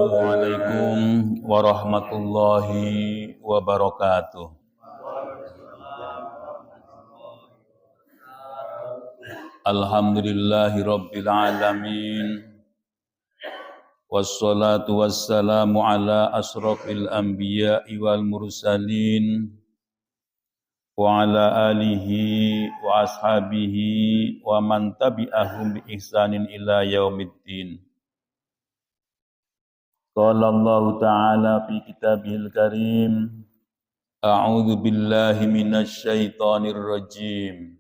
Assalamualaikum warahmatullahi wabarakatuh. Alhamdulillahi rabbil alamin. Wassalatu wassalamu ala asrafil anbiya'i wal mursalin wa ala alihi wa ashabihi wa man tabi'ahum bi ihsanin ila yaumiddin. Qala Allah Ta'ala fi kitabihil karim, A'udzu billahi minasy syaithanir rajim.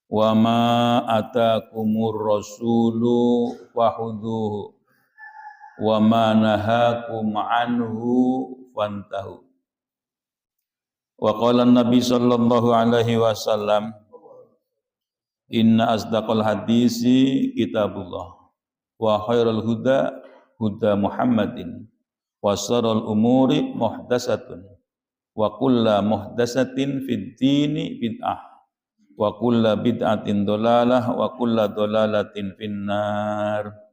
Wa ma atakumur rasulu fakhudhuhu wa ma nahakum anhu fantahu. Wa qala an-nabi sallallahu alaihi wasallam, inna asdaqal hadisi kitabullah wa khairul huda huda Muhammadin wa syarrul umuri muhdatsatun wa kullu muhdatsatin fid dini bid'ah wa kullu bid'atin dhalalah wa kullu dhalalatin finnar.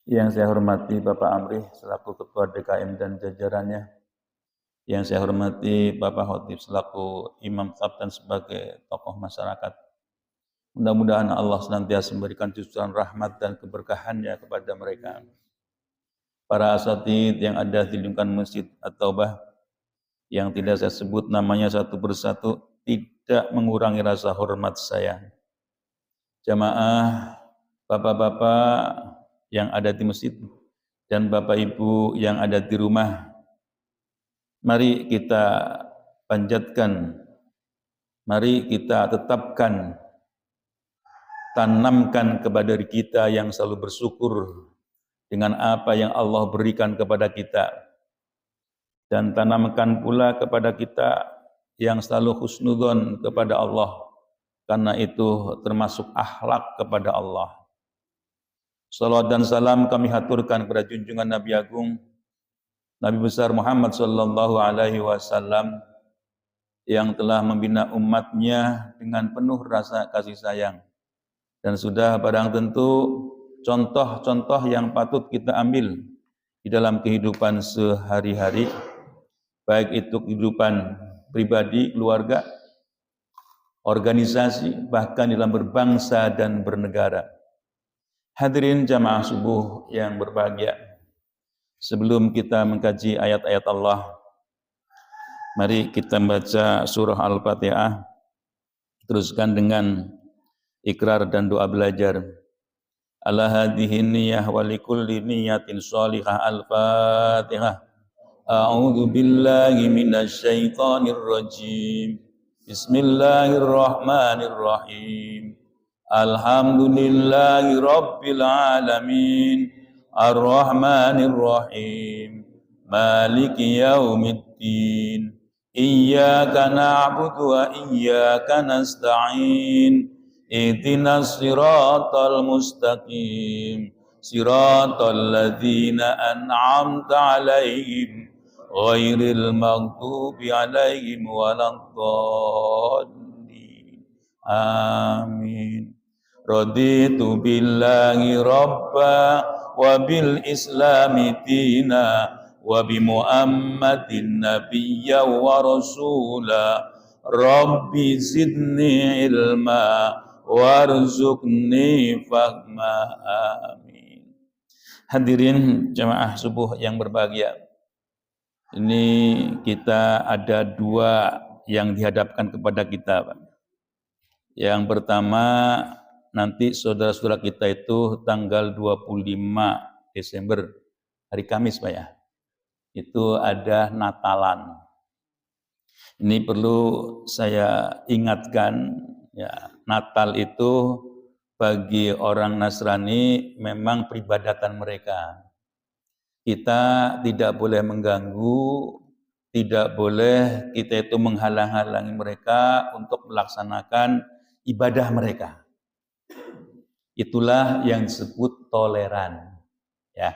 Yang saya hormati Bapak Amrih selaku Ketua DKM dan jajarannya, yang saya hormati Bapak Khotib selaku Imam Kapten sebagai tokoh masyarakat. Mudah-mudahan Allah senantiasa memberikan cucuran rahmat dan keberkahannya kepada mereka. Para asatidz yang ada di lingkungan Masjid At-Taubah, yang tidak saya sebut namanya satu persatu, tidak mengurangi rasa hormat saya. Jamaah, bapak-bapak yang ada di masjid, dan Bapak Ibu yang ada di rumah, mari kita panjatkan, mari kita tetapkan, tanamkan kepada diri kita yang selalu bersyukur dengan apa yang Allah berikan kepada kita, dan tanamkan pula kepada kita yang selalu husnudzon kepada Allah, karena itu termasuk akhlak kepada Allah. Salawat dan salam kami haturkan kepada junjungan Nabi Agung, Nabi besar Muhammad sallallahu alaihi wasallam, yang telah membina umatnya dengan penuh rasa kasih sayang, dan sudah barang tentu contoh-contoh yang patut kita ambil di dalam kehidupan sehari-hari, baik itu kehidupan pribadi, keluarga, organisasi, bahkan dalam berbangsa dan bernegara. Hadirin jamaah subuh yang berbahagia, sebelum kita mengkaji ayat-ayat Allah, mari kita baca surah Al-Fatihah, teruskan dengan ikrar dan doa belajar. Ala hadhihi niyyah wa likulli niyyatin shalihah. Al-Fatihah. A'udzu billahi minasy syaithanir rajim. Bismillahirrahmanirrahim. Alhamdulillahi rabbil alamin. Ar-Rahmanir Rahim. Maliki yaumiddin. Iyyaka na'budu wa iyyaka nasta'in. Ihdinas siratal mustaqim. Siratal ladzina an'amta 'alaihim ghairil maghdubi 'alaihim waladdallin. Amin. Raditu billahi rabba wa bil islami dina wa bi Muhammadin nabiyya wa rasula. Rabbi zidni ilma warzuqni fahma. Amin. Hadirin jamaah subuh yang berbahagia, ini kita ada dua yang dihadapkan kepada kita, Pak. Yang pertama, nanti saudara-saudara kita itu tanggal 25 Desember, hari Kamis, Pak ya, itu ada Natalan. Ini perlu saya ingatkan, ya, Natal itu bagi orang Nasrani memang peribadatan mereka. Kita tidak boleh mengganggu, tidak boleh kita itu menghalang-halangi mereka untuk melaksanakan ibadah mereka. Itulah yang disebut toleran, ya,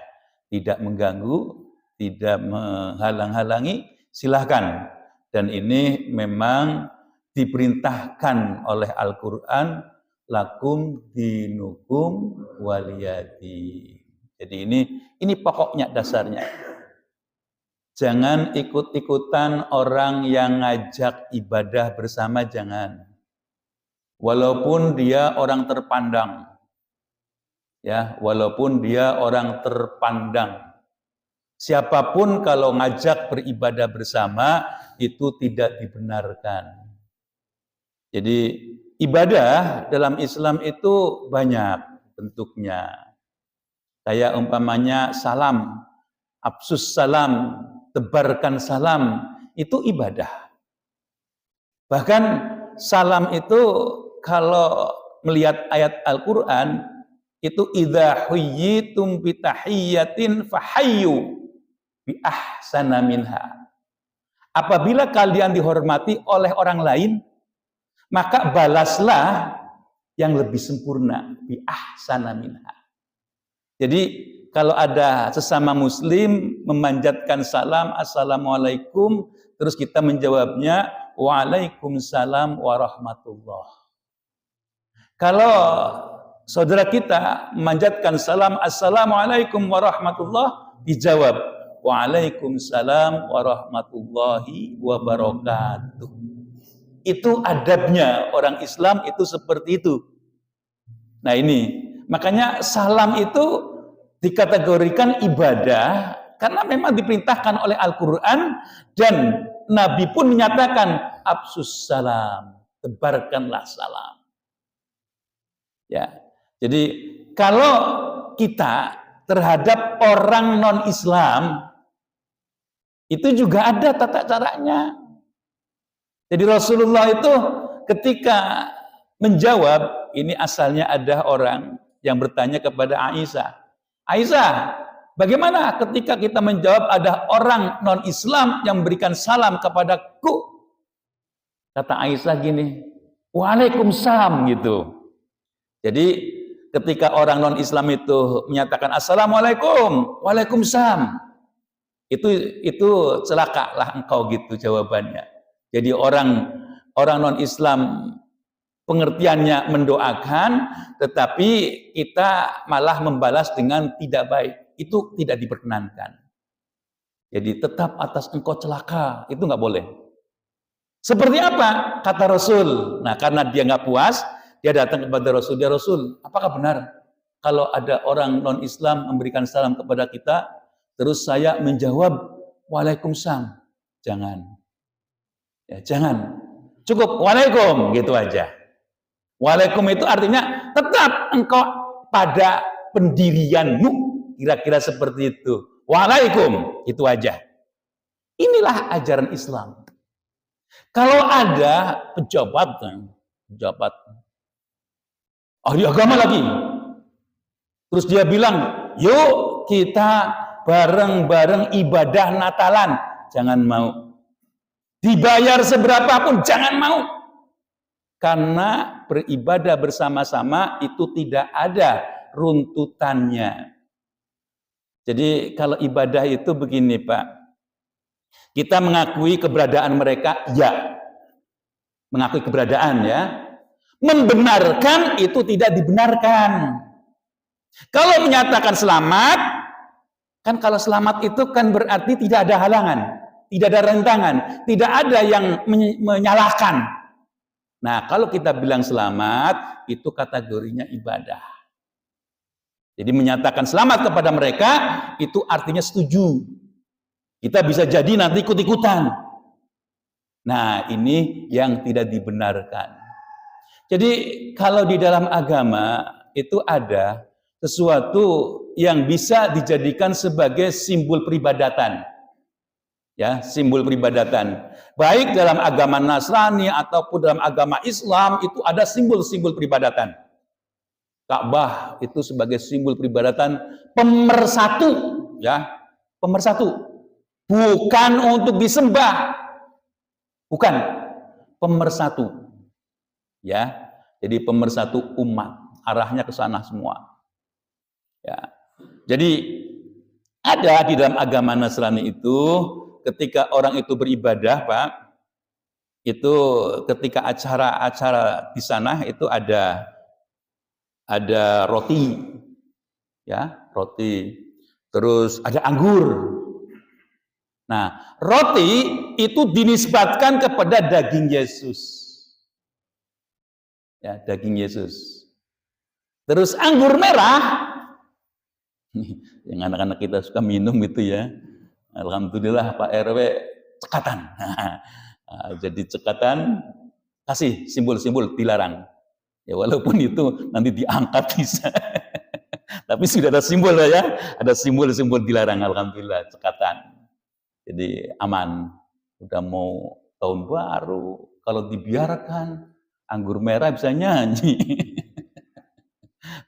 tidak mengganggu, tidak menghalang-halangi, silahkan. Dan ini memang diperintahkan oleh Al-Quran, lakum dinukum waliyadi. Jadi ini pokoknya, dasarnya. Jangan ikut-ikutan orang yang ngajak ibadah bersama, jangan. Walaupun dia orang terpandang, ya, walaupun dia orang terpandang. Siapapun kalau ngajak beribadah bersama itu tidak dibenarkan. Jadi ibadah dalam Islam itu banyak bentuknya. Kayak umpamanya salam, absus salam, tebarkan salam, itu ibadah. Bahkan salam itu kalau melihat ayat Al-Quran, itu idza huyyitum bi tahiyyatin fahayyu bi ahsana minha. Apabila kalian dihormati oleh orang lain, maka balaslah yang lebih sempurna, bi ahsana minha. Jadi kalau ada sesama muslim memanjatkan salam, assalamualaikum, terus kita menjawabnya waalaikumsalam warahmatullah. Kalau saudara kita memanjatkan salam, assalamualaikum warahmatullah, dijawab waalaikumsalam warahmatullahi wabarakatuh. Itu adabnya orang Islam, itu seperti itu. Nah ini, makanya salam itu dikategorikan ibadah karena memang diperintahkan oleh Al-Quran, dan Nabi pun menyatakan absus salam, tebarkanlah salam. Ya, jadi kalau kita terhadap orang non-Islam, itu juga ada tata caranya. Jadi Rasulullah itu ketika menjawab, ini asalnya ada orang yang bertanya kepada Aisyah. Aisyah, bagaimana ketika kita menjawab ada orang non-Islam yang memberikan salam kepadaku? Kata Aisyah gini, Waalaikumsalam gitu. Jadi ketika orang non-Islam itu menyatakan Assalamualaikum, Waalaikumsalam, itu celakalah engkau gitu jawabannya. Jadi orang non-Islam pengertiannya mendoakan, tetapi kita malah membalas dengan tidak baik. Itu tidak diperkenankan. Jadi tetap atas engkau celaka, itu nggak boleh. Seperti apa? Kata Rasul. Nah, karena dia nggak puas, dia datang kepada Rasul. Ya Rasul, apakah benar kalau ada orang non-Islam memberikan salam kepada kita, terus saya menjawab, Waalaikumsalam? Jangan. Ya, jangan. Cukup, Waalaikum, gitu aja. Waalaikum itu artinya tetap engkau pada pendirianmu. Kira-kira seperti itu. Waalaikum, itu aja. Inilah ajaran Islam. Kalau ada pejabat ahli agama lagi, terus dia bilang, yuk kita bareng-bareng ibadah Natalan, jangan mau. Dibayar seberapapun, jangan mau. Karena beribadah bersama-sama itu tidak ada runtutannya. Jadi kalau ibadah itu begini Pak, kita mengakui keberadaan mereka, ya. Mengakui keberadaan, ya. Membenarkan itu tidak dibenarkan. Kalau menyatakan selamat, kan kalau selamat itu kan berarti tidak ada halangan, tidak ada rentangan, tidak ada yang menyalahkan. Nah, kalau kita bilang selamat, itu kategorinya ibadah. Jadi menyatakan selamat kepada mereka, itu artinya setuju. Kita bisa jadi nanti ikut-ikutan. Nah, ini yang tidak dibenarkan. Jadi kalau di dalam agama itu ada sesuatu yang bisa dijadikan sebagai simbol peribadatan. Ya, simbol peribadatan. Baik dalam agama Nasrani ataupun dalam agama Islam itu ada simbol-simbol peribadatan. Ka'bah itu sebagai simbol peribadatan pemersatu, ya, pemersatu. Bukan untuk disembah, bukan, pemersatu, ya. Jadi pemersatu umat, arahnya ke sana semua. Ya. Jadi ada di dalam agama Nasrani itu, ketika orang itu beribadah, Pak, itu ketika acara-acara di sana itu ada roti, ya, roti, terus ada anggur. Nah, roti itu dinisbatkan kepada daging Yesus. Ya, daging Yesus. Terus anggur merah, yang anak-anak kita suka minum itu ya. Alhamdulillah Pak RW cekatan. Jadi cekatan, kasih simbol-simbol dilarang. Ya walaupun itu nanti diangkat bisa. Tapi sudah ada simbol ya, ada simbol-simbol dilarang, alhamdulillah cekatan. Jadi aman, udah mau tahun baru, kalau dibiarkan anggur merah bisa nyanyi.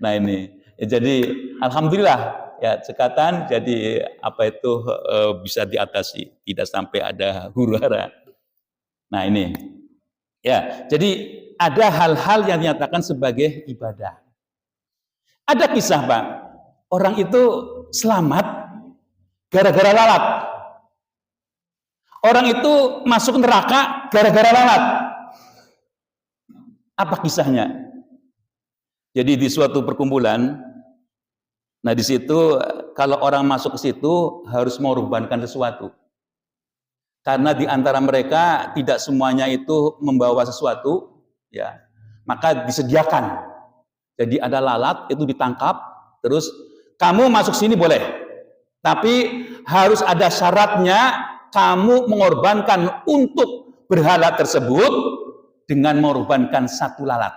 Nah ini, ya, jadi alhamdulillah ya cekatan, jadi apa itu bisa diatasi, tidak sampai ada huru-hara. Nah ini, ya jadi ada hal-hal yang dinyatakan sebagai ibadah. Ada kisah Pak, orang itu selamat gara-gara lalat. Orang itu masuk neraka gara-gara lalat. Apa kisahnya? Jadi di suatu perkumpulan, nah di situ kalau orang masuk ke situ harus mengorbankan sesuatu. Karena di antara mereka tidak semuanya itu membawa sesuatu, ya. Maka disediakan. Jadi ada lalat itu ditangkap, terus kamu masuk sini boleh. Tapi harus ada syaratnya. Kamu mengorbankan untuk berhala tersebut dengan mengorbankan satu lalat.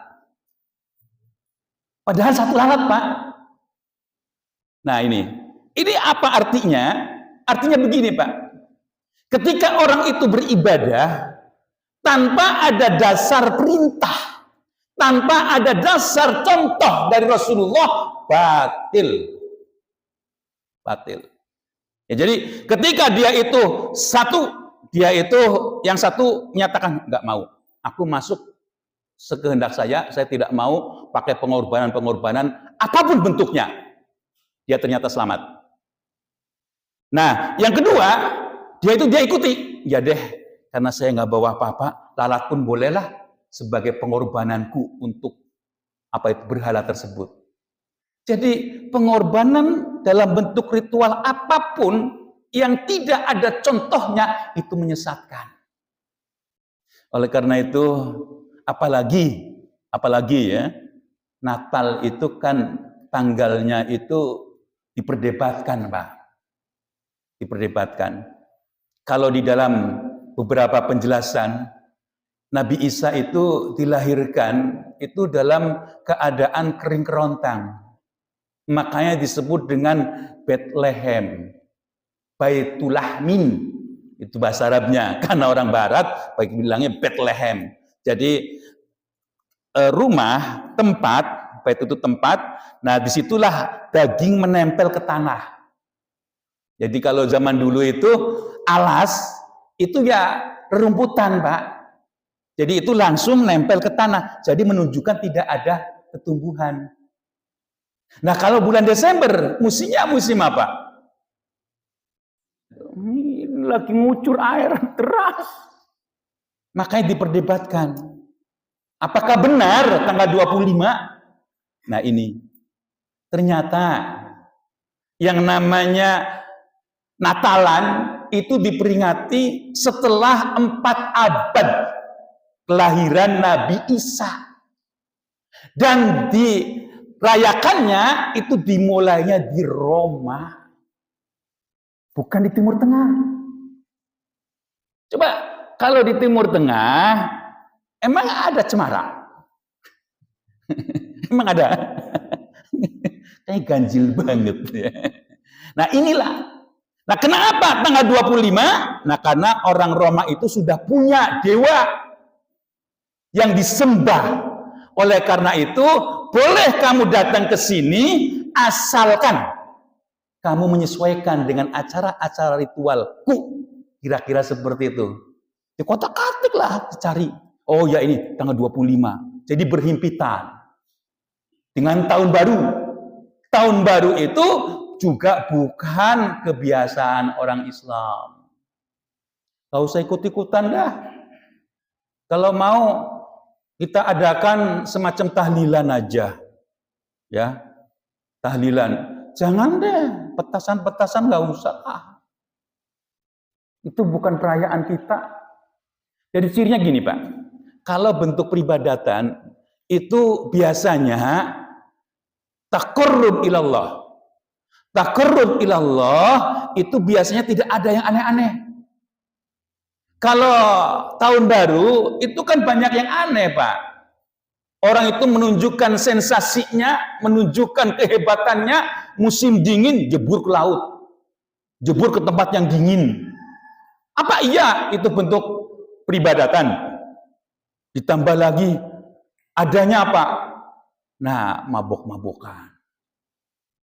Padahal satu lalat, Pak. Nah ini apa artinya? Artinya begini Pak, ketika orang itu beribadah tanpa ada dasar perintah, tanpa ada dasar contoh dari Rasulullah, batil. Ya, jadi ketika dia itu yang satu menyatakan nggak mau, aku masuk sekehendak saya tidak mau pakai pengorbanan apapun bentuknya, dia ternyata selamat. Nah, yang kedua, dia ikuti, ya deh, karena saya nggak bawa apa-apa, lalat pun bolehlah sebagai pengorbananku untuk berhala tersebut. Jadi pengorbanan dalam bentuk ritual apapun yang tidak ada contohnya itu menyesatkan. Oleh karena itu, apalagi ya, Natal itu kan tanggalnya itu diperdebatkan, Pak. Diperdebatkan. Kalau di dalam beberapa penjelasan, Nabi Isa itu dilahirkan itu dalam keadaan kering kerontang. Makanya disebut dengan Bethlehem, Baitulahmin, itu bahasa Arabnya. Karena orang Barat, baik bilangnya Bethlehem. Jadi rumah, tempat, bait itu tempat. Nah disitulah daging menempel ke tanah. Jadi kalau zaman dulu itu alas itu ya rerumputan, Pak. Jadi itu langsung nempel ke tanah. Jadi menunjukkan tidak ada tumbuhan. Nah kalau bulan Desember, musim apa? Ini lagi ngucur air deras. Makanya diperdebatkan. Apakah benar tanggal 25? Nah ini. Ternyata yang namanya Natalan itu diperingati setelah 4 abad kelahiran Nabi Isa. Dan dirayakannya itu dimulainya di Roma, bukan di Timur Tengah. Coba kalau di Timur Tengah emang ada cemara? Emang ada? Kayak ganjil banget ya. Nah inilah. Nah kenapa tanggal 25? Nah karena orang Roma itu sudah punya dewa yang disembah. Oleh karena itu, boleh kamu datang ke sini asalkan kamu menyesuaikan dengan acara-acara ritualku. Kira-kira seperti itu. Di kotak-katik lah dicari. Oh ya ini tanggal 25. Jadi berhimpitan dengan tahun baru. Tahun baru itu juga bukan kebiasaan orang Islam. Gak usah ikut-ikutan dah. Kalau mau kita adakan semacam tahlilan aja. Ya. Tahlilan. Jangan deh, petasan-petasan gak usah. Itu bukan perayaan kita. Jadi cirinya gini, Pak. Kalau bentuk peribadatan itu biasanya taqarrub ilallah. Taqarrub ilallah itu biasanya tidak ada yang aneh-aneh. Kalau tahun baru itu kan banyak yang aneh, Pak. Orang itu menunjukkan sensasinya, menunjukkan kehebatannya. Musim dingin jebur ke laut, jebur ke tempat yang dingin. Apa iya itu bentuk peribadatan? Ditambah lagi adanya apa? Nah, mabok-mabokan.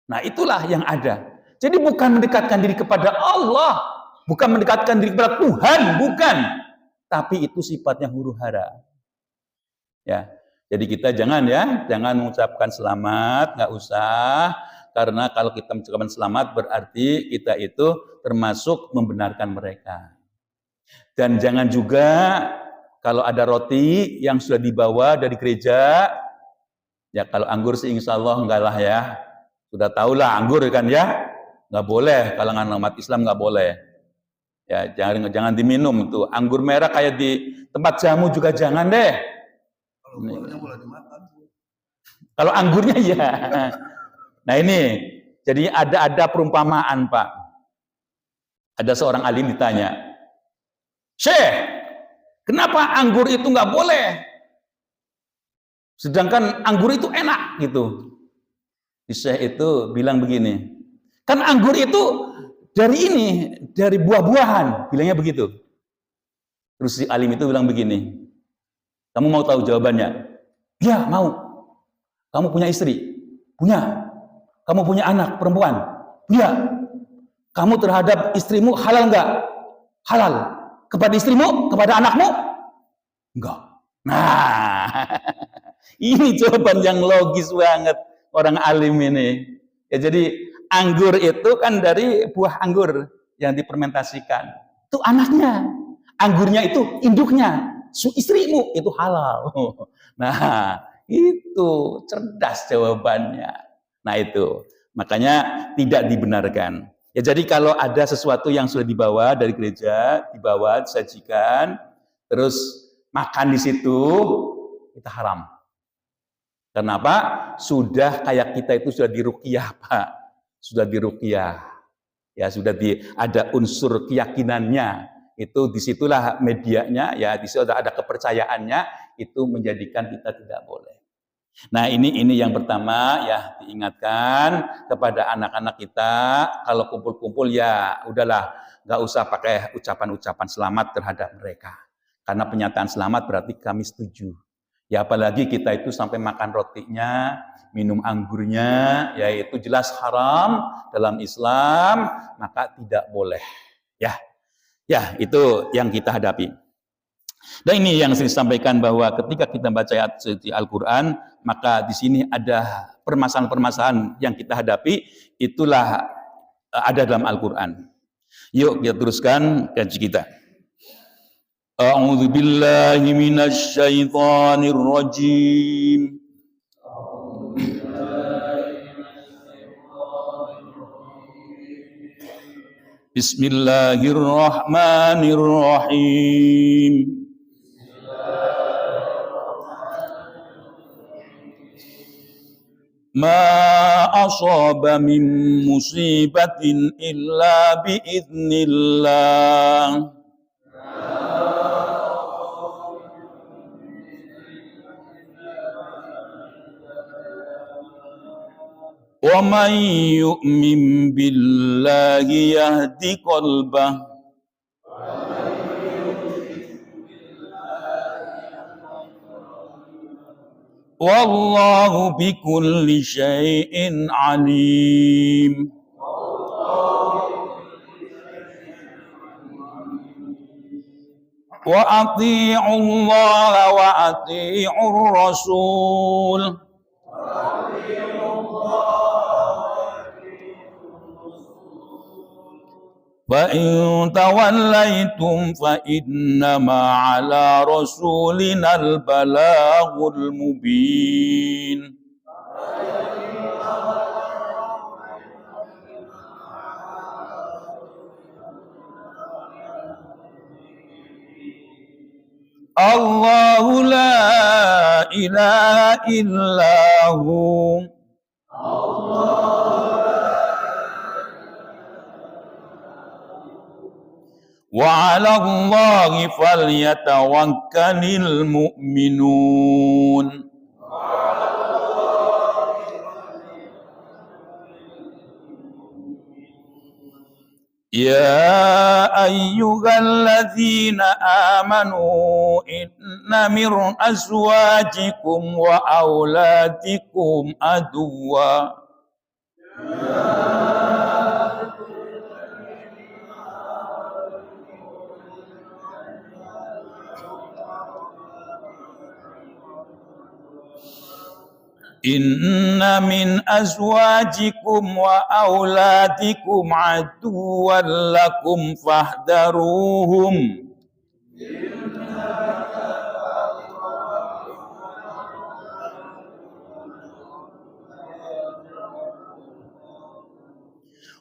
Nah, itulah yang ada. Jadi bukan mendekatkan diri kepada Allah, bukan mendekatkan diri kepada Tuhan, bukan. Tapi itu sifatnya huru-hara. Ya. Jadi kita jangan mengucapkan selamat, nggak usah. Karena kalau kita mengucapkan selamat berarti kita itu termasuk membenarkan mereka. Dan jangan juga kalau ada roti yang sudah dibawa dari gereja, ya kalau anggur sih insya Allah enggak lah ya. Sudah tahulah anggur kan ya, nggak boleh, kalangan umat Islam nggak boleh. Ya jangan diminum tuh. Anggur merah kayak di tempat jamu juga jangan deh. Kalau anggurnya ya. Nah ini, jadi ada perumpamaan Pak. Ada seorang alim ditanya, Syekh, kenapa anggur itu nggak boleh? Sedangkan anggur itu enak gitu. Syekh itu bilang begini, Kan anggur itu dari buah-buahan, bilangnya begitu. Terus si alim itu bilang begini, kamu mau tahu jawabannya? Ya, mau. Kamu punya istri? Punya. Kamu punya anak perempuan? Punya. Kamu terhadap istrimu halal enggak? Halal. Kepada istrimu? Kepada anakmu? Enggak. Nah, ini jawaban yang logis banget orang alim ini. Ya, jadi anggur itu kan dari buah anggur yang difermentasikan. Itu anaknya. Anggurnya itu induknya. Istrimu itu halal. Nah, itu cerdas jawabannya. Nah, itu. Makanya tidak dibenarkan. Ya, jadi kalau ada sesuatu yang sudah dibawa dari gereja, dibawa, disajikan, terus makan di situ, itu haram. Kenapa? Sudah kayak kita itu sudah diruqyah, Pak. Sudah diruqyah. Ya, ada unsur keyakinannya. Itu disitulah medianya, ya di situ ada kepercayaannya, itu menjadikan kita tidak boleh. Nah, ini yang pertama ya, diingatkan kepada anak-anak kita, kalau kumpul-kumpul ya udahlah, nggak usah pakai ucapan-ucapan selamat terhadap mereka. Karena pernyataan selamat berarti kami setuju. Ya, apalagi kita itu sampai makan rotinya, minum anggurnya, yaitu jelas haram dalam Islam, maka tidak boleh. Ya, itu yang kita hadapi. Dan ini yang saya sampaikan, bahwa ketika kita baca ayat suci Al-Quran, maka di sini ada permasalahan-permasalahan yang kita hadapi, itulah ada dalam Al-Quran. Yuk kita teruskan kaji kita. A'udzu billahi minasy syaithanir rajim. Bismillahirrahmanirrahim. Ma asaba min musibatin illa biiznillah. Wa man yu'min billahi yahdi qalbah. Wallahu bikulli syai'in alim. Wa ati'u Allah wa ati'u Rasul. Fa in tawallaitum fa innama ala rasulinal balaghul mubin. Allahu la ilaha illahu. Wa 'ala Allahi falyatawakkalul mu'minun. Ya ayyuhalladzina amanu inna min azwajikum wa auladikum aduwwa. Inna min azwajikum wa auladikum aduwwan lakum fahdharuhum.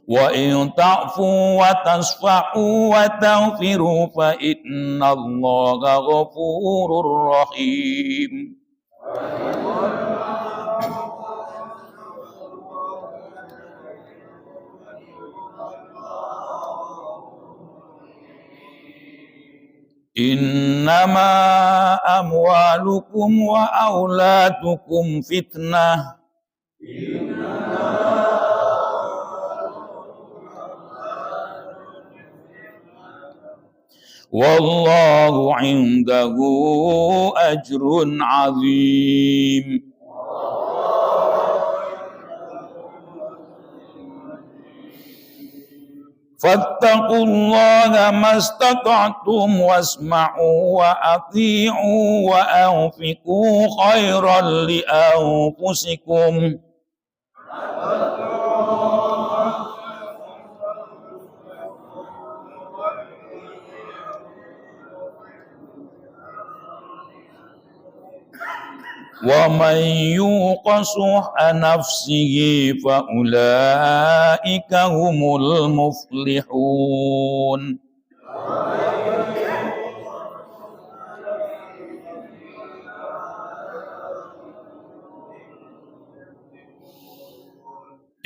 Wa in ta'fu wa tasfa'u wa taghfiru fa innallaha ghafurur rahim. Innama amwalukum wa auladukum fitnah. Wallahu indahu ajrun azim. Fattaqullaha mastata'tum wasma'u wa ati'u wa anfiqu khairan li anfusikum. Wa man yuqa shuhha nafsihi fa ulaika humul muflihun.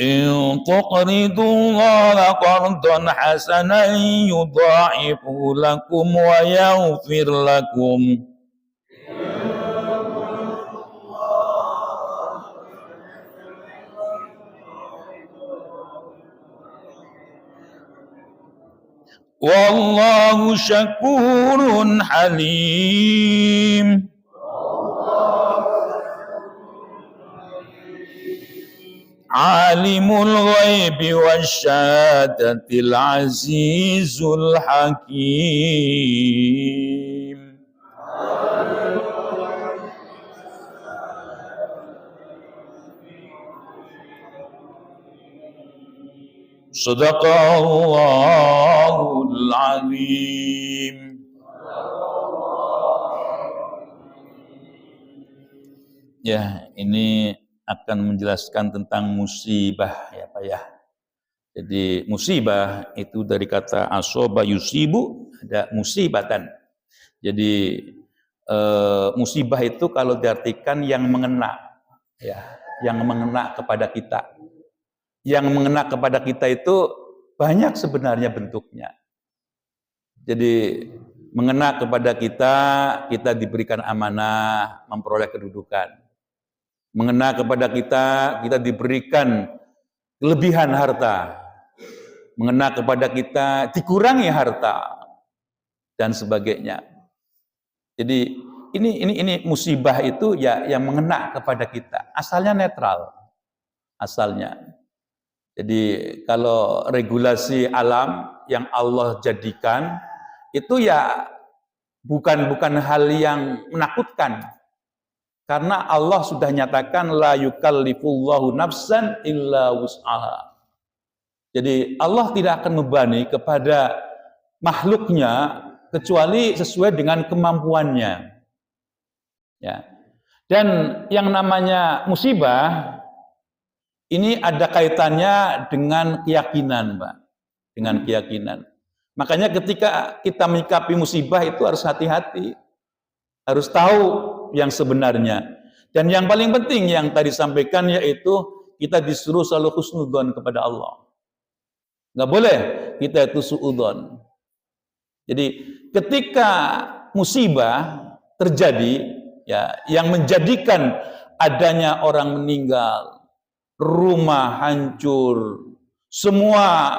In tuqridullaha qardan hasanan yudha'ifu lakum wa yaghfir lakum. Wallahu syakurun halim. Alimul ghaibi wasyahadatil azizul hakim. Sadaqallahul azim. Ya, ini akan menjelaskan tentang musibah ya Pak ya. Jadi musibah itu dari kata asoba yusibu, ada musibatan. Jadi musibah itu kalau diartikan yang mengena ya, yang mengena kepada kita. Yang mengena kepada kita itu banyak sebenarnya bentuknya. Jadi mengena kepada kita, kita diberikan amanah, memperoleh kedudukan. Mengena kepada kita, kita diberikan kelebihan harta. Mengena kepada kita, dikurangi harta dan sebagainya. Jadi ini musibah itu ya yang mengena kepada kita. Asalnya netral. Asalnya. Jadi kalau regulasi alam yang Allah jadikan itu ya bukan hal yang menakutkan. Karena Allah sudah nyatakan la yukallifullahu nafsan illa wus'aha. Jadi Allah tidak akan membebani kepada makhluknya kecuali sesuai dengan kemampuannya. Ya. Dan yang namanya musibah ini ada kaitannya dengan keyakinan, Pak. Dengan keyakinan. Makanya ketika kita menyikapi musibah itu harus hati-hati. Harus tahu yang sebenarnya. Dan yang paling penting yang tadi sampaikan yaitu kita disuruh selalu husnudzon kepada Allah. Nggak boleh kita itu suudzon. Jadi ketika musibah terjadi, ya, yang menjadikan adanya orang meninggal, rumah hancur, semua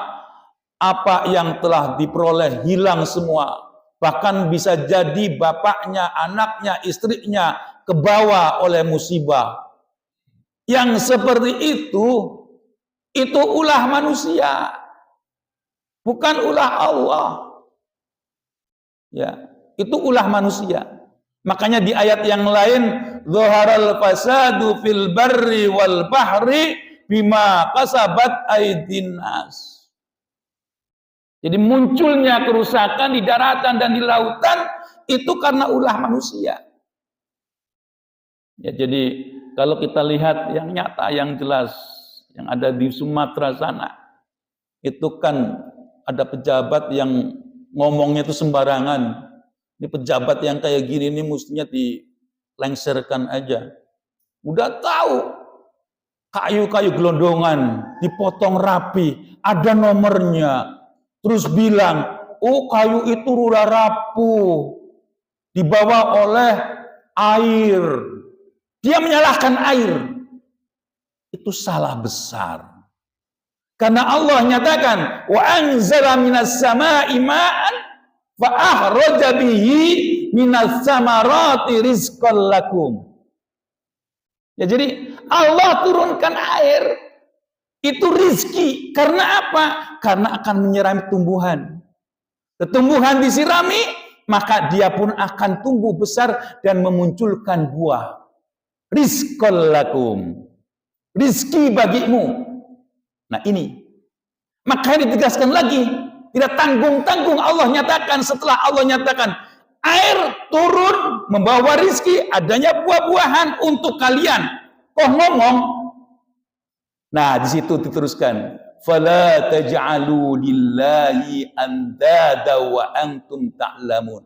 apa yang telah diperoleh hilang semua. Bahkan bisa jadi bapaknya, anaknya, istrinya kebawa oleh musibah. Yang seperti itu ulah manusia. Bukan ulah Allah. Ya, itu ulah manusia. Makanya di ayat yang lain, "Dhaharal fasadu fil barri wal bahri bima kasabat aydin nas." Jadi munculnya kerusakan di daratan dan di lautan itu karena ulah manusia. Ya, jadi kalau kita lihat yang nyata, yang jelas, yang ada di Sumatera sana, itu kan ada pejabat yang ngomongnya itu sembarangan. Ini pejabat yang kayak gini ini mestinya dilengserkan aja. Udah tahu kayu-kayu gelondongan dipotong rapi, ada nomornya. Terus bilang, oh kayu itu udah rapuh, dibawa oleh air. Dia menyalahkan air. Itu salah besar. Karena Allah nyatakan, wa anzala minas sama'i ma'an fa akhraja bihi minas samarati rizqan lakum. Ya, jadi Allah turunkan air itu rizki. Karena apa? Karena akan menyirami tumbuhan. Tumbuhan disirami, maka dia pun akan tumbuh besar dan memunculkan buah. Rizqan lakum. Rizki bagimu. Nah ini. Makanya ditegaskan lagi. Tidak tanggung-tanggung Allah nyatakan. Setelah Allah nyatakan air turun membawa rizki, adanya buah-buahan untuk kalian. Kok ngomong? Nah, di situ diteruskan, fala taj'alu lillahi andada wa antum ta'lamun.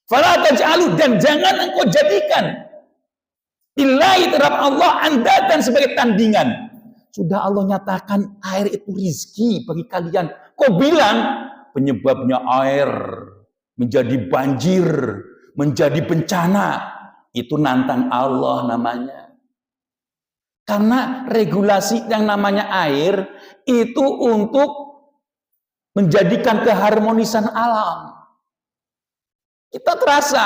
Fala taj'alu, dan jangan engkau jadikan lillahi terhadap Allah andadan sebagai tandingan. Sudah Allah nyatakan air itu rizki bagi kalian. Kau bilang penyebabnya air menjadi banjir, menjadi bencana. Itu nantang Allah namanya. Karena regulasi yang namanya air itu untuk menjadikan keharmonisan alam. Kita terasa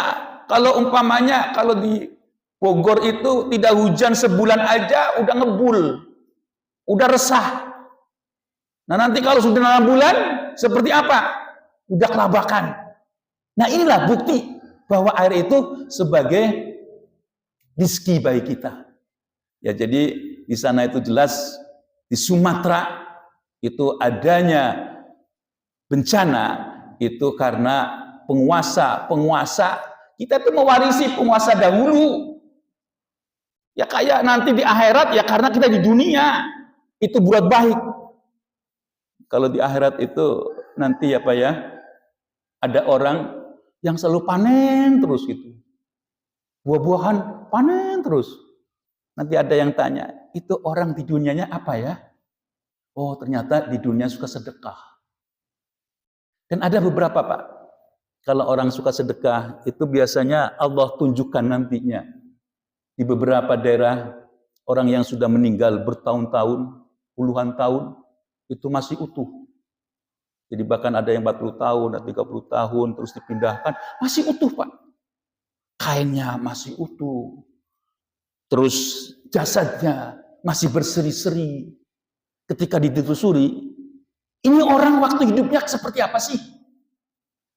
kalau umpamanya kalau di Bogor itu tidak hujan sebulan aja udah ngebul, udah resah. Nah nanti kalau sudah 6 bulan seperti apa? Udah kelabakan. Nah inilah bukti bahwa air itu sebagai rizki bagi kita. Ya, jadi di sana itu jelas di Sumatera itu adanya bencana itu karena penguasa kita itu mewarisi penguasa dahulu. Ya kayak nanti di akhirat ya karena kita di dunia itu buat baik. Kalau di akhirat itu nanti apa ya? Ada orang yang selalu panen terus gitu. Buah-buahan panen terus. Nanti ada yang tanya, itu orang di dunianya apa ya? Oh, ternyata di dunia suka sedekah. Dan ada beberapa, Pak. Kalau orang suka sedekah, itu biasanya Allah tunjukkan nantinya. Di beberapa daerah, orang yang sudah meninggal bertahun-tahun, puluhan tahun, itu masih utuh. Jadi bahkan ada yang 40 tahun, 30 tahun, terus dipindahkan, masih utuh, Pak. Kainnya masih utuh. Terus jasadnya masih berseri-seri. Ketika ditelusuri, ini orang waktu hidupnya seperti apa sih?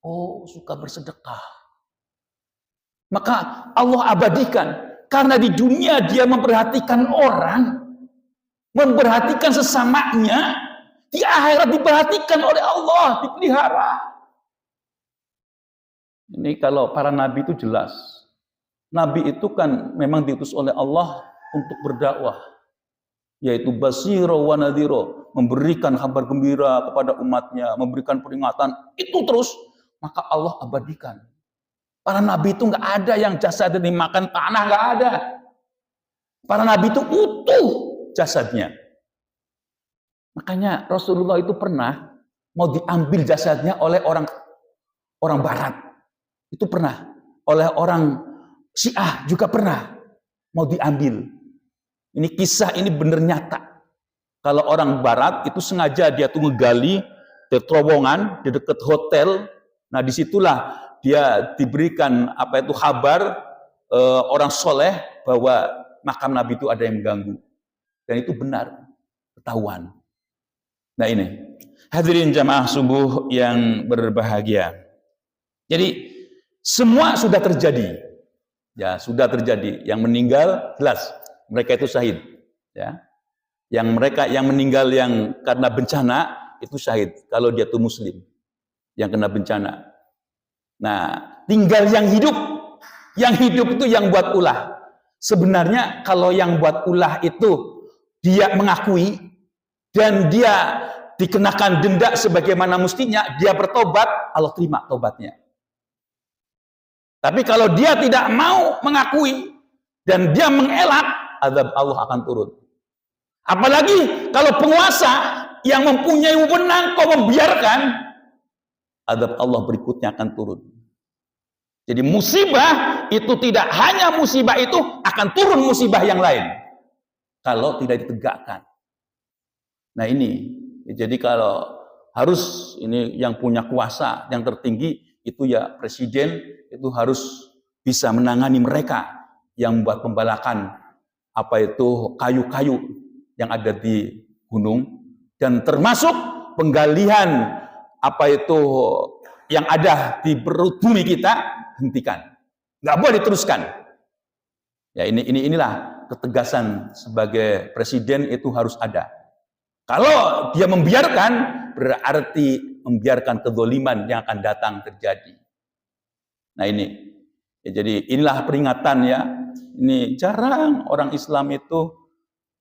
Oh, suka bersedekah. Maka Allah abadikan. Karena di dunia dia memperhatikan orang, memperhatikan sesamanya, di akhirat diperhatikan oleh Allah, dipelihara. Ini kalau para nabi itu jelas. Nabi itu kan memang diutus oleh Allah untuk berdakwah, yaitu basiro wa nadhiro, memberikan kabar gembira kepada umatnya, memberikan peringatan, itu terus, maka Allah abadikan. Para nabi itu nggak ada yang jasadnya dimakan tanah, nggak ada. Para nabi itu utuh jasadnya. Makanya Rasulullah itu pernah mau diambil jasadnya oleh orang barat. Itu pernah. Oleh orang Syiah juga pernah mau diambil. Ini kisah ini benar nyata. Kalau orang barat itu sengaja dia tuh ngegali terowongan di dekat hotel. Nah disitulah dia diberikan apa itu kabar orang soleh bahwa makam Nabi itu ada yang mengganggu. Dan itu benar, ketahuan. Nah ini, hadirin jamaah subuh yang berbahagia. Jadi semua sudah terjadi. Ya, sudah terjadi. Yang meninggal jelas mereka itu syahid, ya. Yang mereka yang meninggal yang karena bencana itu syahid kalau dia itu muslim yang kena bencana. Nah, tinggal yang hidup. Yang hidup itu yang buat ulah. Sebenarnya kalau yang buat ulah itu dia mengakui dan dia dikenakan denda sebagaimana mestinya, dia bertobat, Allah terima tobatnya. Tapi kalau dia tidak mau mengakui dan dia mengelak, azab Allah akan turun. Apalagi kalau penguasa yang mempunyai wewenang kau membiarkan, azab Allah berikutnya akan turun. Jadi musibah itu tidak hanya musibah itu, akan turun musibah yang lain kalau tidak ditegakkan. Nah ini, jadi kalau harus ini yang punya kuasa yang tertinggi itu ya presiden itu harus bisa menangani mereka yang membuat pembalakan apa itu kayu-kayu yang ada di gunung, dan termasuk penggalian apa itu yang ada di perut bumi kita, hentikan, nggak boleh diteruskan. Ya inilah ketegasan sebagai presiden itu harus ada. Kalau dia membiarkan, berarti membiarkan kezaliman yang akan datang terjadi. Nah ini, ya, jadi inilah peringatan ya. Ini jarang orang Islam itu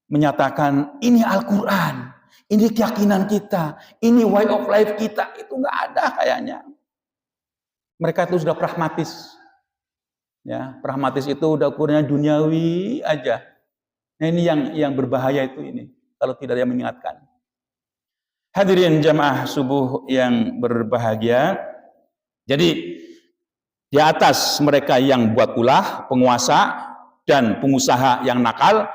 menyatakan ini Al-Quran, ini keyakinan kita, ini way of life kita. Itu nggak ada kayaknya. Mereka itu sudah pragmatis. Ya, pragmatis itu udah ukurnya duniawi aja. Nah ini yang berbahaya itu ini. Kalau tidak ada yang mengingatkan. Hadirin jamaah subuh yang berbahagia. Jadi di atas mereka yang buat ulah, penguasa dan pengusaha yang nakal,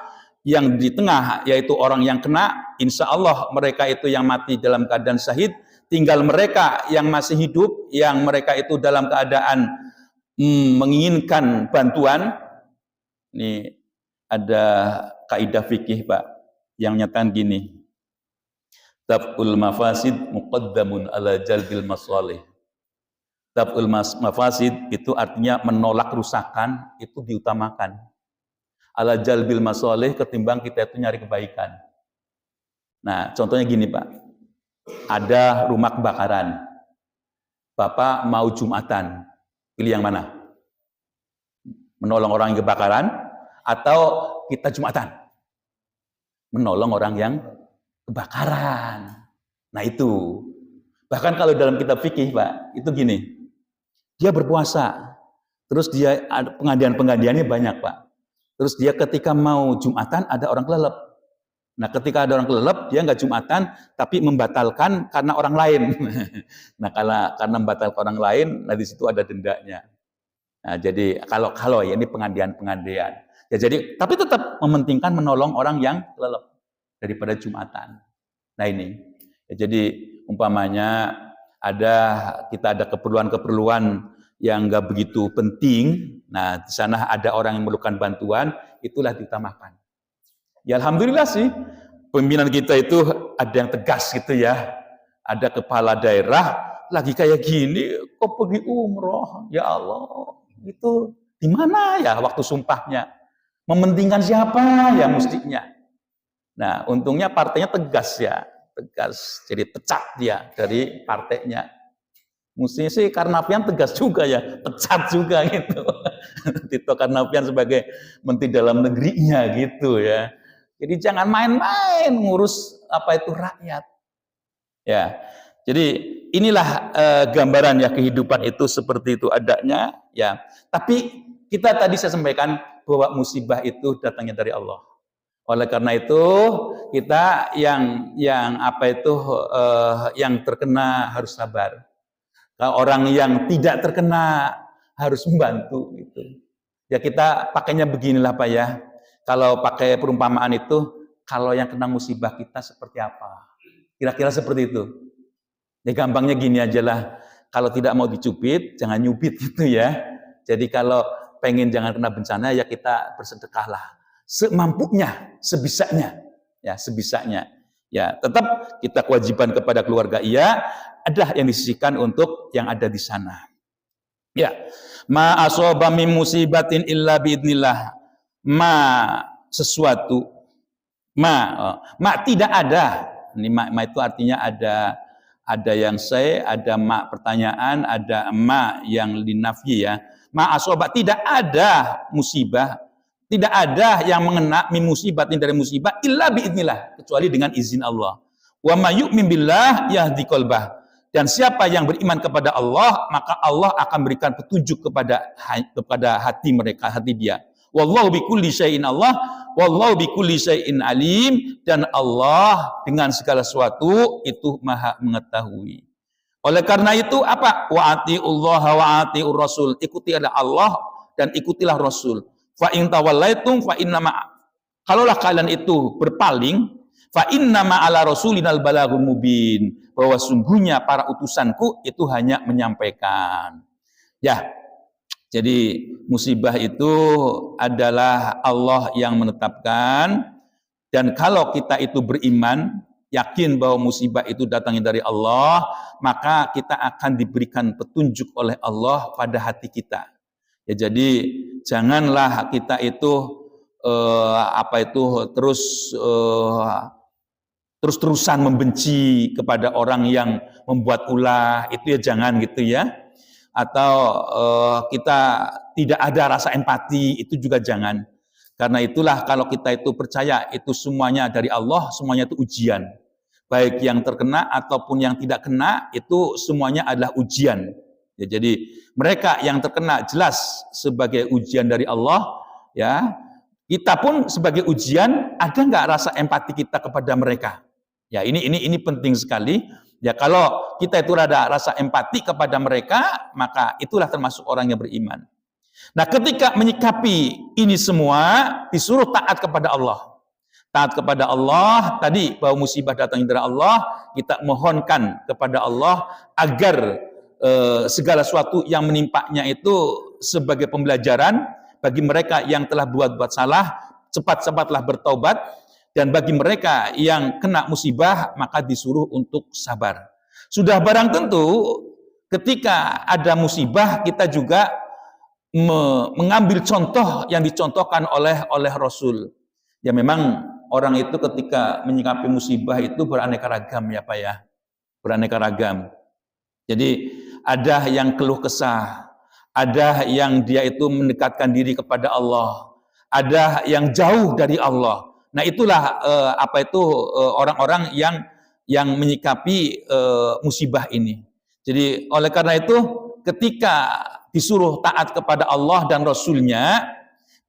yang di tengah yaitu orang yang kena, insya Allah mereka itu yang mati dalam keadaan syahid. Tinggal mereka yang masih hidup, yang mereka itu dalam keadaan menginginkan bantuan. Ini ada kaidah fikih Pak yang nyatakan gini, tab'ul mafasid muqaddamun ala jalbil masalih. Tab'ul mafasid itu artinya menolak kerusakan itu diutamakan, ala jalbil masalih ketimbang kita itu nyari kebaikan. Nah contohnya gini Pak, ada rumah kebakaran, Bapak mau Jumatan, pilih yang mana? Menolong orang yang kebakaran atau kita Jumatan? Menolong orang yang kebakaran. Nah itu. Bahkan kalau dalam kitab fikih Pak, itu gini. Dia berpuasa. Terus dia penggandiannya banyak Pak. Terus dia ketika mau Jumatan ada orang kelelep. Nah ketika ada orang kelelep, dia nggak Jumatan, tapi membatalkan karena orang lain. Nah karena membatalkan orang lain, nah di situ ada dendanya. Nah jadi kalau ya ini penggandian. Ya jadi tapi tetap mementingkan menolong orang yang kelelep daripada Jumatan. Nah ini. Ya, jadi umpamanya kita ada keperluan-keperluan yang nggak begitu penting. Nah di sana ada orang yang memerlukan bantuan, itulah diutamakan. Ya alhamdulillah sih pimpinan kita itu ada yang tegas gitu ya. Ada kepala daerah lagi kayak gini kok pergi umroh, ya Allah. Itu di mana ya waktu sumpahnya? Mementingkan siapa ya mestinya. Nah, untungnya partainya tegas ya, tegas. Jadi pecat dia dari partainya. Mestinya sih Karnavian tegas juga ya, pecat juga gitu. Tito Karnavian sebagai menteri dalam negerinya gitu ya. Jadi jangan main-main ngurus apa itu rakyat. Ya. Jadi inilah gambaran ya kehidupan itu seperti itu adanya ya. Tapi kita tadi saya sampaikan bahwa musibah itu datangnya dari Allah. Oleh karena itu kita yang terkena harus sabar. Kalau orang yang tidak terkena harus membantu gitu. Ya kita pakainya beginilah Pak ya. Kalau pakai perumpamaan itu, kalau yang kena musibah kita seperti apa? Kira-kira seperti itu. Ya gampangnya gini aja lah. Kalau tidak mau dicubit, jangan nyubit gitu ya. Jadi kalau pengen jangan kena bencana, ya kita bersedekahlah. Semampunya, sebisanya. Ya, sebisanya. Ya, tetap kita kewajiban kepada keluarga iya, ada yang disisihkan untuk yang ada di sana. Ya. Ma asoba min musibatin illa biidnillah. Ma sesuatu. Ma tidak ada. Ini ma itu artinya ada yang ada ma pertanyaan, ada ma yang linafyi ya. Ma asoba tidak ada musibah, tidak ada yang mengena min musibatin dari musibah illa biidznillah, kecuali dengan izin Allah. Wa may yu'min billah yahdi qalbah. Dan siapa yang beriman kepada Allah, maka Allah akan berikan petunjuk kepada hati mereka, hati dia. Wallahu bikulli syai'in Allah, wallahu bikulli syai'in alim, dan Allah dengan segala sesuatu itu maha mengetahui. Oleh karena itu apa? Wa atiullaha wa atiur rasul. Ikutilah Allah dan ikutilah Rasul. Fa in tawallaitum fa innama, kalaulah kalian itu berpaling, Fa inna ma'ala rasulinal balaghul mubin. Bahwa sungguhnya para utusanku itu hanya menyampaikan. Ya, jadi musibah itu adalah Allah yang menetapkan. Dan kalau kita itu beriman, yakin bahwa musibah itu datangnya dari Allah, maka kita akan diberikan petunjuk oleh Allah pada hati kita. Ya, jadi janganlah kita itu terus-terusan membenci kepada orang yang membuat ulah, itu ya jangan gitu ya. Atau kita tidak ada rasa empati, itu juga jangan. Karena itulah kalau kita itu percaya itu semuanya dari Allah, semuanya itu ujian. Baik yang terkena ataupun yang tidak kena, itu semuanya adalah ujian. Ya, jadi mereka yang terkena jelas sebagai ujian dari Allah, ya. Kita pun sebagai ujian, ada nggak rasa empati kita kepada mereka? Ya, ini penting sekali. Ya, kalau kita itu ada rasa empati kepada mereka, maka itulah termasuk orang yang beriman. Nah, ketika menyikapi ini semua, disuruh taat kepada Allah. Taat kepada Allah, tadi bahwa musibah datang dari Allah, kita mohonkan kepada Allah agar segala sesuatu yang menimpanya itu sebagai pembelajaran bagi mereka yang telah buat salah, cepat-cepatlah bertaubat. Dan bagi mereka yang kena musibah, maka disuruh untuk sabar. Sudah barang tentu, ketika ada musibah, kita juga mengambil contoh yang dicontohkan oleh Rasul. Ya, memang orang itu ketika menyikapi musibah itu beraneka ragam ya Pak ya. Beraneka ragam. Jadi ada yang keluh kesah, ada yang dia itu mendekatkan diri kepada Allah, ada yang jauh dari Allah. Nah, itulah orang-orang yang menyikapi musibah ini. Jadi oleh karena itu ketika disuruh taat kepada Allah dan Rasul-Nya,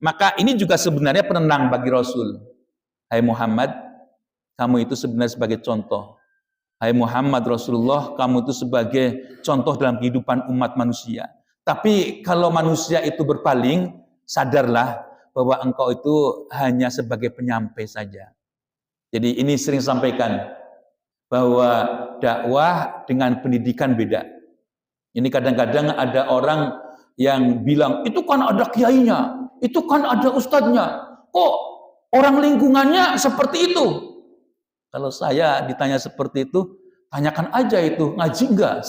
maka ini juga sebenarnya penenang bagi Rasul. Hai Muhammad, kamu itu sebenarnya sebagai contoh. Hai Muhammad Rasulullah, kamu itu sebagai contoh dalam kehidupan umat manusia. Tapi kalau manusia itu berpaling, sadarlah bahwa engkau itu hanya sebagai penyampai saja. Jadi ini sering sampaikan bahwa dakwah dengan pendidikan beda. Ini kadang-kadang ada orang yang bilang, itu kan ada kiainya, itu kan ada ustadznya, kok orang lingkungannya seperti itu? Kalau saya ditanya seperti itu, tanyakan aja itu, ngaji enggak?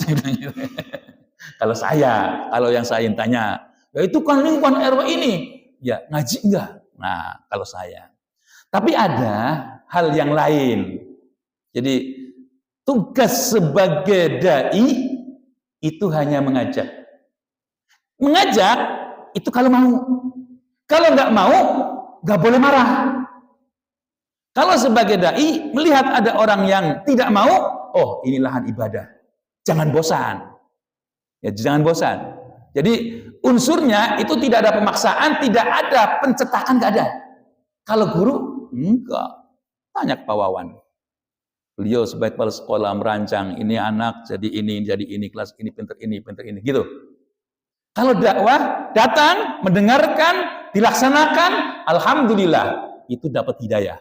Kalau yang saya tanya, ya itu kan lingkungan RW ini, ya ngaji enggak? Nah, kalau saya. Tapi ada hal yang lain. Jadi tugas sebagai dai itu hanya mengajak. Mengajak itu kalau mau. Kalau nggak mau, nggak boleh marah. Kalau sebagai dai melihat ada orang yang tidak mau, oh ini lahan ibadah. Jangan bosan. Ya, jangan bosan. Jadi unsurnya itu tidak ada pemaksaan, tidak ada pencetakan, nggak ada. Kalau guru, enggak. Tanya ke Pak Wawan. Beliau sebagai kepala sekolah merancang, ini anak jadi ini, kelas ini, pinter ini, gitu. Kalau dakwah, datang, mendengarkan, dilaksanakan, alhamdulillah, itu dapat hidayah.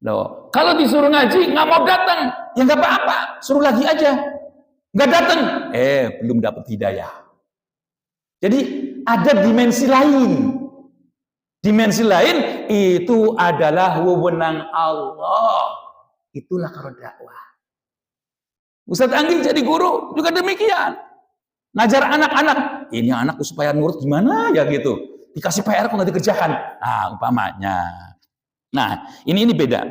Loh, kalau disuruh ngaji, nggak mau datang, ya nggak apa-apa, suruh lagi aja. Nggak datang, belum dapat hidayah. Jadi ada dimensi lain. Dimensi lain itu adalah wewenang Allah. Itulah kalau dakwah. Ustadz Anggi jadi guru juga demikian. Ngajar anak-anak. Ini anakku supaya nurut gimana ya gitu. Dikasih PR kok nggak dikerjakan. Nah, umpamanya. Nah, ini beda.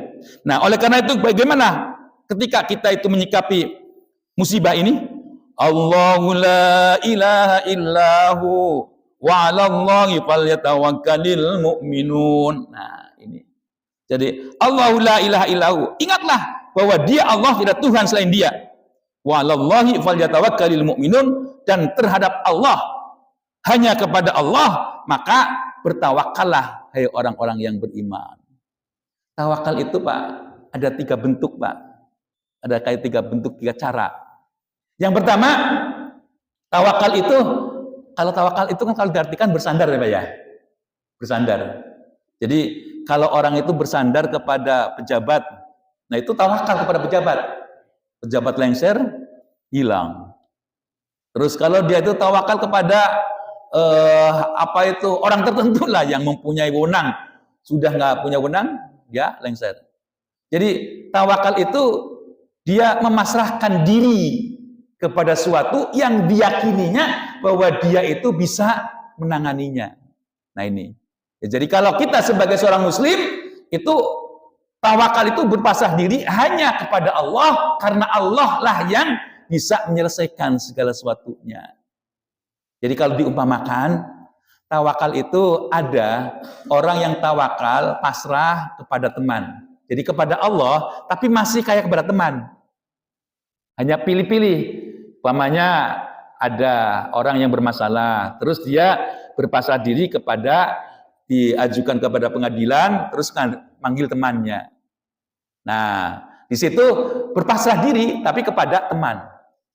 Nah, oleh karena itu bagaimana ketika kita itu menyikapi musibah ini? Allahu la ilaha illahu wa 'alallahi falyatawakkalul mu'minun. Nah, ini. Jadi Allahu la ilaha illahu. Ingatlah bahwa Dia Allah, tidak Tuhan selain Dia. Wa 'alallahi falyatawakkalul mu'minun, dan terhadap Allah, hanya kepada Allah, maka bertawakallah hai orang-orang yang beriman. Tawakal itu Pak, ada 3 bentuk Pak. Ada kayak 3 bentuk, 3 cara. Yang pertama, tawakal itu, kalau tawakal itu kan kalau diartikan bersandar ya Pak ya. Bersandar. Jadi kalau orang itu bersandar kepada pejabat, nah itu tawakal kepada pejabat. Pejabat lengser, hilang. Terus kalau dia itu tawakal kepada orang tertentu lah yang mempunyai wewenang, sudah nggak punya wewenang, dia lengser. Jadi tawakal itu dia memasrahkan diri kepada suatu yang diyakininya bahwa dia itu bisa menanganinya. Nah ini. Ya, jadi kalau kita sebagai seorang muslim itu tawakal itu berpasrah diri hanya kepada Allah, karena Allah lah yang bisa menyelesaikan segala sesuatunya. Jadi kalau diumpamakan, tawakal itu ada orang yang tawakal pasrah kepada teman. Jadi kepada Allah, tapi masih kayak kepada teman. Hanya pilih-pilih. Umpamanya ada orang yang bermasalah, terus dia berpasrah diri diajukan kepada pengadilan, terus manggil temannya. Nah, di situ berpasrah diri, tapi kepada teman.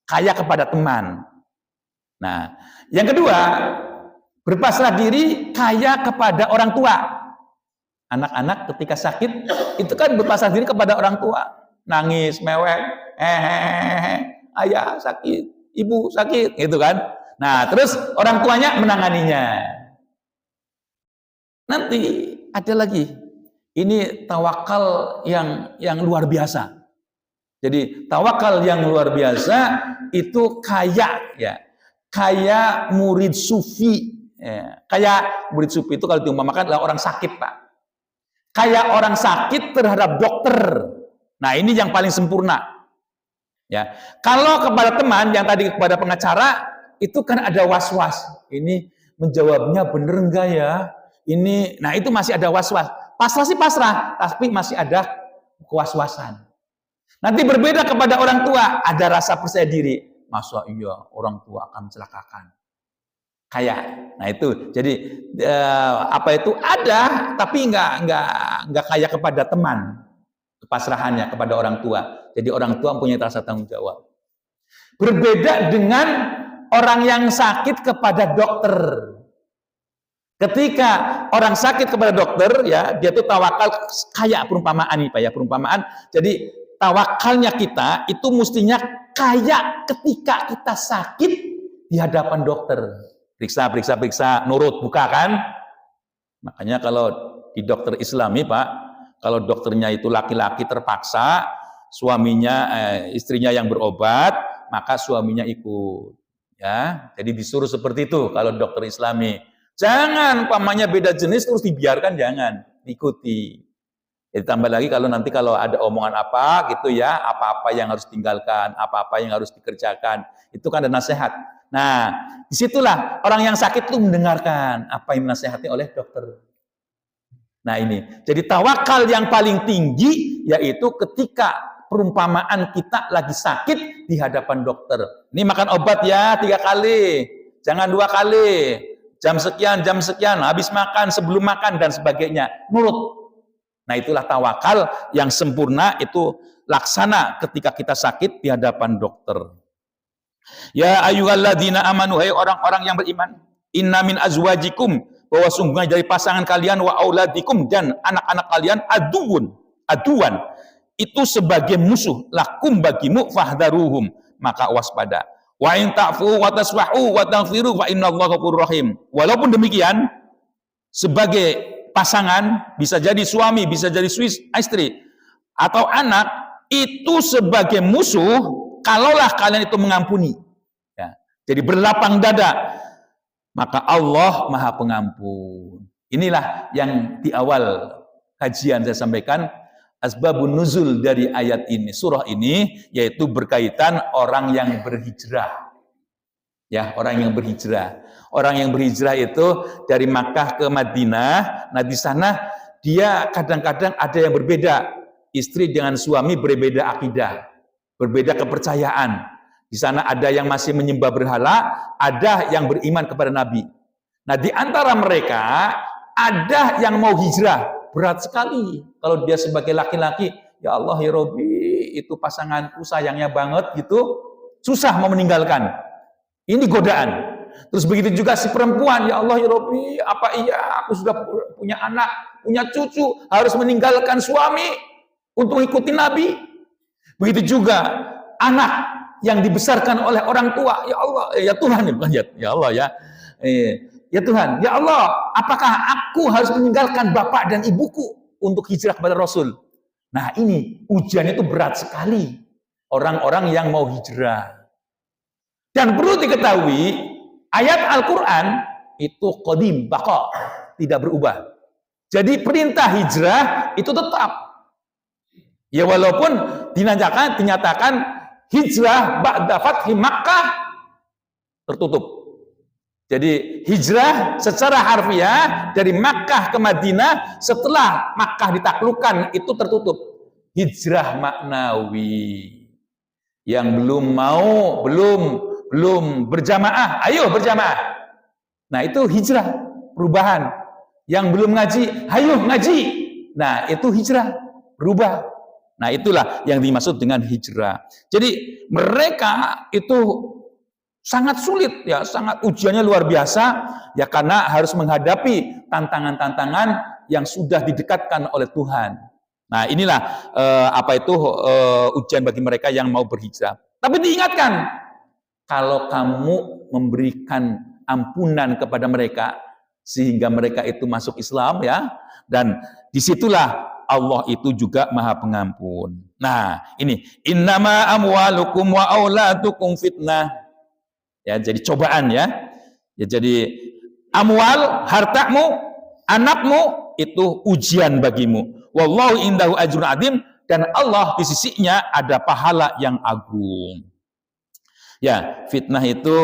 Kayak kepada teman. Nah, yang kedua, berpasrah diri kayak kepada orang tua. Anak-anak ketika sakit, itu kan berpasrah diri kepada orang tua. Nangis, mewek, ayah sakit, ibu sakit, gitu kan. Nah, terus orang tuanya menanganinya. Nanti ada lagi. Ini tawakal yang luar biasa. Jadi tawakal yang luar biasa itu kayak murid sufi. Ya. Kayak murid sufi itu kalau diumpamakan adalah orang sakit, Pak. Kayak orang sakit terhadap dokter. Nah, ini yang paling sempurna. Ya. Kalau kepada teman yang tadi kepada pengacara itu kan ada was-was. Ini menjawabnya bener enggak ya? Ini, nah itu masih ada was-was. Pasrah sih pasrah, tapi masih ada was-wasan. Nanti berbeda kepada orang tua, ada rasa percaya diri. Masa iya orang tua akan mencelakakan. Kayak, nah itu. Jadi ada, tapi nggak kayak kepada teman. Pasrahannya kepada orang tua. Jadi orang tua mempunyai rasa tanggung jawab. Berbeda dengan orang yang sakit kepada dokter. Ketika orang sakit kepada dokter, ya dia tuh tawakal kayak perumpamaan nih, Pak ya, perumpamaan. Jadi tawakalnya kita itu mestinya kayak ketika kita sakit di hadapan dokter. Periksa, nurut, buka kan? Makanya kalau di dokter Islami, Pak, kalau dokternya itu laki-laki terpaksa, istrinya yang berobat, maka suaminya ikut. Ya, jadi disuruh seperti itu kalau dokter Islami. Jangan umpamanya beda jenis terus dibiarkan, jangan, ikuti. Jadi tambah lagi kalau ada omongan apa gitu ya, apa-apa yang harus tinggalkan, apa-apa yang harus dikerjakan, itu kan ada nasihat. Nah, disitulah orang yang sakit itu mendengarkan apa yang dinasihati oleh dokter. Nah ini, jadi tawakal yang paling tinggi yaitu ketika perumpamaan kita lagi sakit di hadapan dokter. Ini makan obat ya 3 kali, jangan 2 kali. Jam sekian, habis makan, sebelum makan, dan sebagainya. Nurut. Nah itulah tawakal yang sempurna, itu laksana ketika kita sakit di hadapan dokter. Ya ayyuhalladzina amanu, hai orang-orang yang beriman, inna min azwajikum, bahwa sungguhnya dari pasangan kalian, wa auladikum, dan anak-anak kalian, aduan, itu sebagai musuh, lakum bagimu, fahdharuhum, maka waspada. Wa in ta'fu wa tasfahu wa taghfiru fa innallaha ghafurur rahim. Walaupun demikian, sebagai pasangan, bisa jadi suami, bisa jadi istri, atau anak, itu sebagai musuh, kalaulah kalian itu mengampuni. Ya. Jadi berlapang dada, maka Allah Maha Pengampun. Inilah yang di awal kajian saya sampaikan, asbabun nuzul dari ayat ini, surah ini, yaitu berkaitan orang yang berhijrah. Ya, orang yang berhijrah. Orang yang berhijrah itu dari Makkah ke Madinah. Nah, di sana dia kadang-kadang ada yang berbeda. Istri dengan suami berbeda akidah, berbeda kepercayaan. Di sana ada yang masih menyembah berhala, ada yang beriman kepada Nabi. Nah, di antara mereka ada yang mau hijrah. Berat sekali kalau dia sebagai laki-laki, ya Allah ya Robbi, itu pasanganku sayangnya banget gitu, susah mau meninggalkan. Ini godaan. Terus begitu juga si perempuan, ya Allah ya Robbi, apa iya aku sudah punya anak, punya cucu, harus meninggalkan suami untuk mengikuti Nabi. Begitu juga anak yang dibesarkan oleh orang tua. Ya Allah, ya Tuhan, ya Allah ya. Ya Tuhan, ya Allah, apakah aku harus meninggalkan bapak dan ibuku untuk hijrah kepada Rasul? Nah ini, ujian itu berat sekali. Orang-orang yang mau hijrah. Dan perlu diketahui, ayat Al-Quran itu qadim, baqa, tidak berubah. Jadi perintah hijrah itu tetap. Ya walaupun dinyatakan hijrah ba'da fathi Makkah tertutup. Jadi hijrah secara harfiah dari Makkah ke Madinah setelah Makkah ditaklukkan itu tertutup. Hijrah maknawi. Yang belum mau, belum berjamaah, ayo berjamaah. Nah itu hijrah, perubahan. Yang belum ngaji, ayo ngaji. Nah itu hijrah, berubah. Nah itulah yang dimaksud dengan hijrah. Jadi mereka itu sangat sulit ya, sangat ujiannya luar biasa ya karena harus menghadapi tantangan-tantangan yang sudah didekatkan oleh Tuhan. Nah, inilah ujian bagi mereka yang mau berhijrah. Tapi diingatkan, kalau kamu memberikan ampunan kepada mereka sehingga mereka itu masuk Islam ya, dan disitulah Allah itu juga Maha Pengampun. Nah, ini innama amwalukum wa auladukum fitnah. Ya, jadi cobaan ya. Ya, jadi amwal, hartamu, anakmu itu ujian bagimu. Wallahu indahu ajrun adim, dan Allah di sisinya ada pahala yang agung. Ya, fitnah itu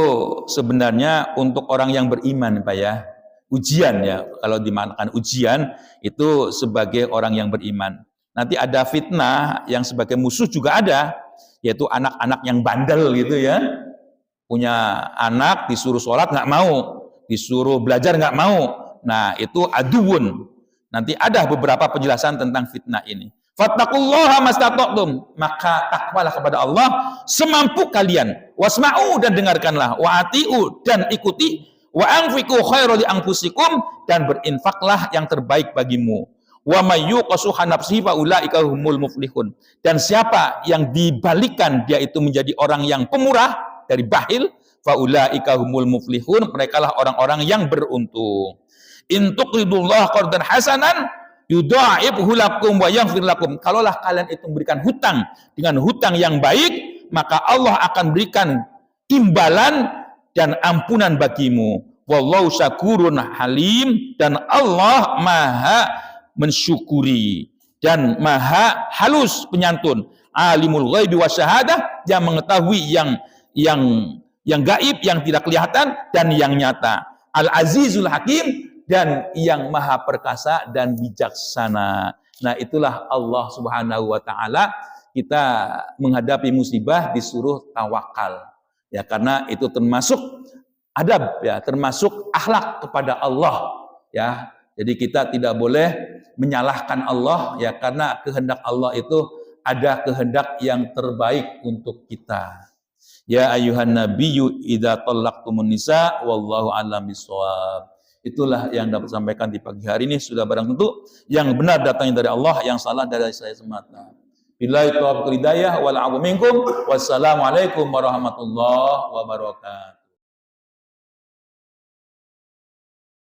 sebenarnya untuk orang yang beriman, Pak ya. Ujian ya, kalau dimaknakan ujian itu sebagai orang yang beriman. Nanti ada fitnah yang sebagai musuh juga ada, yaitu anak-anak yang bandel gitu ya. Punya anak disuruh sholat nggak mau, disuruh belajar nggak mau. Nah itu aduun. Nanti ada beberapa penjelasan tentang fitnah ini. Fattaqullaha mastata'tum, maka takwalah kepada Allah semampu kalian. Wasma'u, dan dengarkanlah. Wa ati'u, dan ikuti. Wa anfiqu khairal li anfusikum, dan berinfaklah yang terbaik bagimu. Wa may yuqashuha nafsihi fa ulaika humul muflihun. Dan siapa yang dibalikan dia itu menjadi orang yang pemurah dari bakhil, faulaika humul muflihun, merekalah orang-orang yang beruntung. In tuqridullah qardan hasanan yudha'ibhu lakum wa yaghfir lakum. Kalaulah kalian itu memberikan hutang dengan hutang yang baik, maka Allah akan berikan imbalan dan ampunan bagimu. Wallahu syakurun halim, dan Allah Maha mensyukuri dan Maha halus penyantun. Alimul ghaibi wasyahadah, yang mengetahui yang gaib, yang tidak kelihatan, dan yang nyata. Al-Azizul Hakim, dan yang maha perkasa dan bijaksana. Nah itulah Allah Subhanahu wa Ta'ala. Kita menghadapi musibah disuruh tawakal ya, karena itu termasuk adab ya, termasuk akhlak kepada Allah ya. Jadi kita tidak boleh menyalahkan Allah ya, karena kehendak Allah itu ada kehendak yang terbaik untuk kita. Ya ayuhan nabiyyu idza talaqtumun nisa wallahu a'lam bissawab. Itulah yang dapat sampaikan di pagi hari ini. Sudah barang tentu yang benar datangnya dari Allah, yang salah dari saya semata. Billahi taufiq hidayah wal 'afwu minkum. Wassalamualaikum warahmatullahi wabarakatuh.